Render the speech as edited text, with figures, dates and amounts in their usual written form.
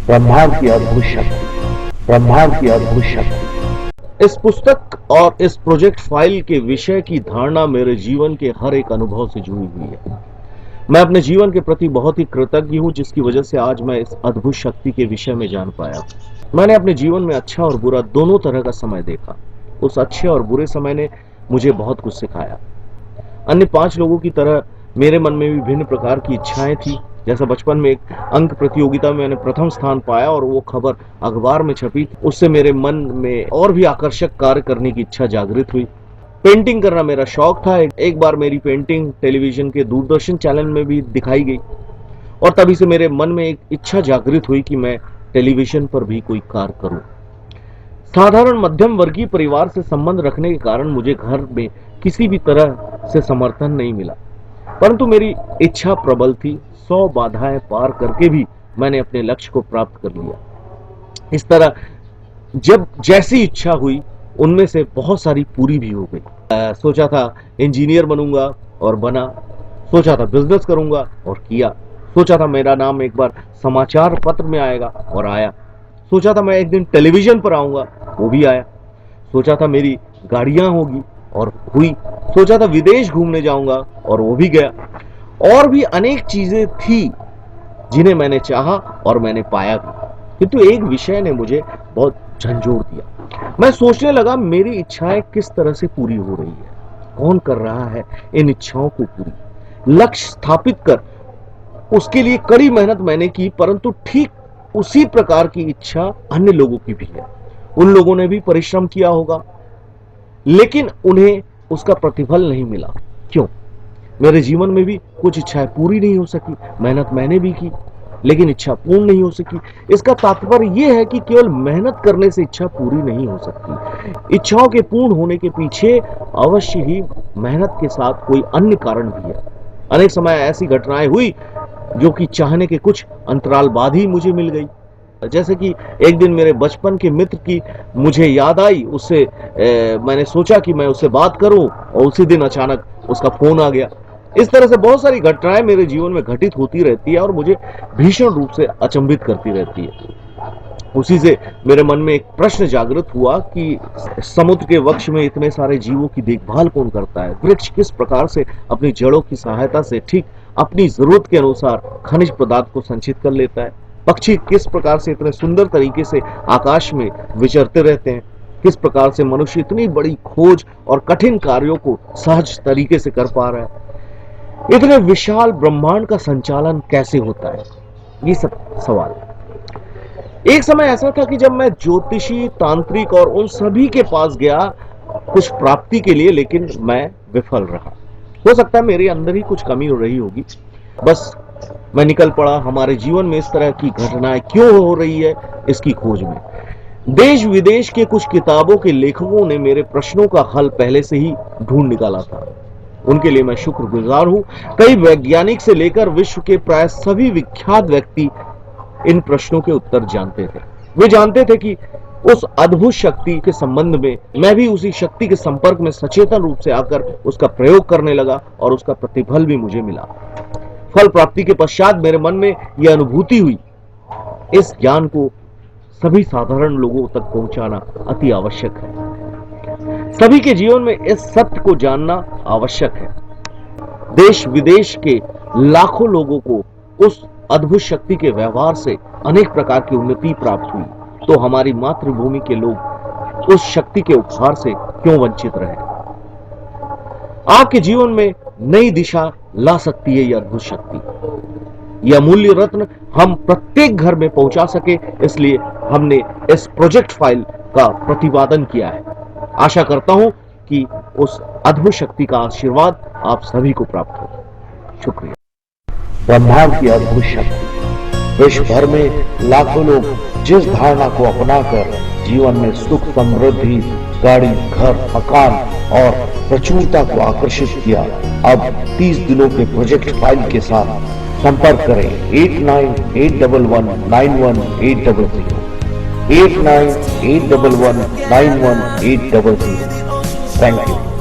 ब्रह्मांड की अद्भुत शक्ति, ब्रह्मांड की अद्भुत शक्ति। इस पुस्तक और इस प्रोजेक्ट फाइल के विषय की धारणा मेरे जीवन के हर एक अनुभव से जुड़ी हुई है। मैं अपने जीवन के प्रति बहुत ही कृतज्ञ हूँ, जिसकी वजह से आज मैं इस अद्भुत शक्ति के विषय में जान पाया। मैंने अपने जीवन में अच्छा और बुरा दोनों तरह का समय देखा। उस अच्छे और बुरे समय ने मुझे बहुत कुछ सिखाया। अन्य 5 लोगों की तरह मेरे मन में भी भिन्न प्रकार की इच्छाएं थी। जैसा बचपन में एक अंक प्रतियोगिता में मैंने प्रथम स्थान पाया और वो खबर अखबार में छपी, उससे मेरे मन में और भी आकर्षक कार्य करने की इच्छा जागृत हुई। पेंटिंग करना मेरा शौक था। एक बार मेरी पेंटिंग टेलीविजन के दूरदर्शन चैनल में भी दिखाई गई और तभी से मेरे मन में एक इच्छा जागृत हुई कि मैं टेलीविजन पर भी कोई कार्य करूं। साधारण मध्यम वर्गीय परिवार से संबंध रखने के कारण मुझे घर में किसी भी तरह से समर्थन नहीं मिला, परंतु मेरी इच्छा प्रबल थी। 100 बाधाएं पार करके भी मैंने अपने लक्ष्य को प्राप्त कर लिया। इस तरह जब जैसी इच्छा हुई उनमें से बहुत सारी पूरी भी हो गई। सोचा था इंजीनियर बनूंगा और बना, सोचा था बिजनेस करूंगा और किया, सोचा था मेरा नाम एक बार समाचार पत्र में आएगा और आया, सोचा था मैं एक दिन टेलीविजन पर आऊंगा, वो भी आया, सोचा था मेरी गाड़ियां होगी और हुई, सोचा था विदेश घूमने जाऊंगा और वो भी गया। और भी अनेक चीजें थी जिन्हें मैंने चाहा और मैंने पाया भी, किंतु एक विषय ने मुझे बहुत झंझोड़ दिया। मैं सोचने लगा मेरी इच्छाएं किस तरह से पूरी हो रही है, कौन कर रहा है इन इच्छाओं को पूरी। लक्ष्य स्थापित कर उसके लिए कड़ी मेहनत मैंने की, परंतु ठीक उसी प्रकार की इच्छा अन्य लोगों की भी है। उन लोगों ने भी परिश्रम किया होगा, लेकिन उन्हें उसका प्रतिफल नहीं मिला। क्यों? मेरे जीवन में भी कुछ इच्छाएं पूरी नहीं हो सकी। मेहनत मैंने भी की, लेकिन इच्छा पूर्ण नहीं हो सकी। इसका तात्पर्य यह है कि केवल मेहनत करने से इच्छा पूरी नहीं हो सकती। इच्छाओं के पूर्ण होने के पीछे अवश्य ही मेहनत के साथ कोई अन्य कारण भी है। अनेक समय ऐसी घटनाएं हुई जो कि चाहने के कुछ अंतराल बाद ही मुझे मिल गई। जैसे कि एक दिन मेरे बचपन के मित्र की मुझे याद आई, उससे मैंने सोचा कि मैं उससे बात करूं और उसी दिन अचानक उसका फोन आ गया। इस तरह से बहुत सारी घटनाएं मेरे जीवन में घटित होती रहती है और मुझे भीषण रूप से अचंभित करती रहती है। उसी से मेरे मन में एक प्रश्न जागृत हुआ कि समुद्र के वक्ष में इतने सारे जीवों की देखभाल कौन करता है? वृक्ष किस प्रकार से अपनी जड़ों की सहायता से ठीक अपनी जरूरत के अनुसार खनिज पदार्थ को संचित कर लेता है? पक्षी किस प्रकार से इतने सुंदर तरीके से आकाश में विचरते रहते हैं? किस प्रकार से मनुष्य इतनी बड़ी खोज और कठिन कार्यों को सहज तरीके से कर पा रहा है? इतने विशाल ब्रह्मांड का संचालन कैसे होता है? ये सब सवाल है। एक समय ऐसा था कि जब मैं ज्योतिषी, तांत्रिक और उन सभी के पास गया कुछ प्राप्ति के लिए, लेकिन मैं विफल रहा। हो सकता है मेरे अंदर ही कुछ कमी हो रही होगी। बस मैं निकल पड़ा हमारे जीवन में इस तरह की घटनाएं क्यों हो रही है इसकी खोज में। देश विदेश के कुछ किताबों के लेखकों ने मेरे प्रश्नों का हल पहले से ही ढूंढ निकाला था। उनके लिए मैं शुक्रगुजार हूं। कई वैज्ञानिक से लेकर विश्व के प्राय सभी विख्यात व्यक्ति इन प्रश्नों के उत्तर जानते थे। वे जानते थे कि उस अद्भुत शक्ति के संबंध में मैं भी उसी शक्ति के संपर्क में सचेतन रूप से आकर उसका प्रयोग करने लगा और उसका प्रतिफल भी मुझे मिला। फल प्राप्ति के पश्चात मेरे मन में यह अनुभूति हुई, इस ज्ञान को सभी साधारण लोगों तक पहुंचाना अति आवश्यक है। सभी के जीवन में इस सत्य को जानना आवश्यक है। देश विदेश के लाखों लोगों को उस अद्भुत शक्ति के व्यवहार से अनेक प्रकार की उन्नति प्राप्त हुई, तो हमारी मातृभूमि के लोग उस शक्ति के उपहार से क्यों वंचित रहे? आपके जीवन में नई दिशा ला सकती है यह अद्भुत शक्ति। यह अमूल्य रत्न हम प्रत्येक घर में पहुंचा सके, इसलिए हमने इस प्रोजेक्ट फाइल का प्रतिपादन किया है। आशा करता हूं कि उस अद्भुत शक्ति का आशीर्वाद आप सभी को प्राप्त हो। शुक्रिया। ब्रह्मांड की अद्भुत शक्ति। विश्व भर में लाखों लोग जिस धारणा को अपनाकर जीवन में सुख, समृद्धि, गाड़ी, घर, मकान और प्रचुरता को आकर्षित किया, अब 30 दिनों के प्रोजेक्ट फाइल के साथ संपर्क करें 8981191800 8981191800। Thank you.